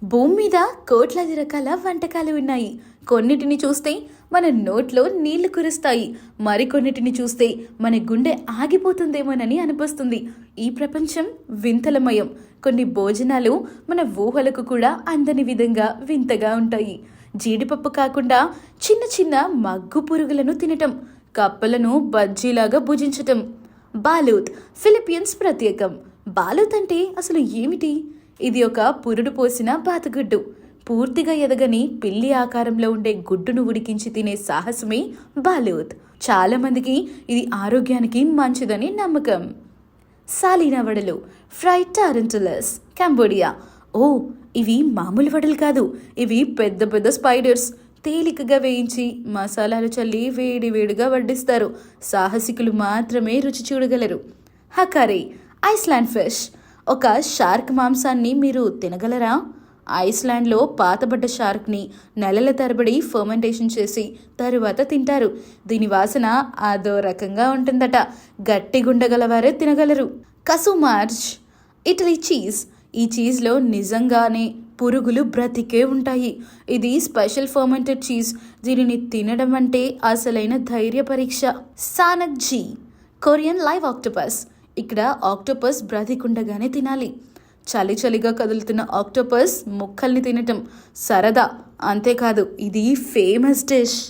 భూమి మీద కోట్లాది రకాల వంటకాలు ఉన్నాయి. కొన్నిటిని చూస్తే మన నోట్లో నీళ్లు కురుస్తాయి. మరికొన్నిటిని చూస్తే మన గుండె ఆగిపోతుందేమోనని అనిపిస్తుంది. ఈ ప్రపంచం వింతలమయం. కొన్ని భోజనాలు మన ఊహలకు కూడా అందని విధంగా వింతగా ఉంటాయి. జీడిపప్పు కాకుండా చిన్న చిన్న మగ్గు పురుగులను తినటం, కప్పలను బజ్జీలాగా భుజించటం. బాలూత్ ఫిలిపియన్స్ ప్రత్యేకం. బాలూత్ అంటే అసలు ఏమిటి? ఇది ఒక పురుడు పోసిన బాతుగుడ్డు. పూర్తిగా ఎదగని పిల్లి ఆకారంలో ఉండే గుడ్డును ఉడికించి తినే సాహసమే బాలూత్. చాలా మందికి ఇది ఆరోగ్యానికి మంచిదని నమ్మకం. సాలీనా వడలు, ఫ్రైడ్ టారెంటులస్, కంబోడియా. ఓ, ఇవి మామూలు వడలు కాదు. ఇవి పెద్ద పెద్ద స్పైడర్స్. తేలికగా వేయించి మసాలాలు చల్లి వేడి వేడిగా వడ్డిస్తారు. సాహసికులు మాత్రమే రుచి చూడగలరు. హకారే, ఐస్లాండ్ ఫిష్. ఒక షార్క్ మాంసాన్ని మీరు తినగలరా? ఐస్లాండ్లో పాతబడ్డ షార్క్ని నెలల తరబడి ఫర్మెంటేషన్ చేసి తరువాత తింటారు. దీని వాసన అదో రకంగా ఉంటుందట. గట్టిగుండగలవారే తినగలరు. కసుమార్జ్, ఇటలీ చీజ్. ఈ చీజ్లో నిజంగానే పురుగులు బ్రతికే ఉంటాయి. ఇది స్పెషల్ ఫర్మెంటెడ్ చీజ్. దీనిని తినడం అంటే అసలైన ధైర్య పరీక్ష. Sanak G, Korean live octopus. ఇక్కడ ఆక్టోపస్ బ్రతికుండగానే తినాలి. చలి చలిగా కదులుతున్న ఆక్టోపస్ ముక్కల్ని తినటం సరదా. అంతేకాదు, ఇది ఫేమస్ డిష్.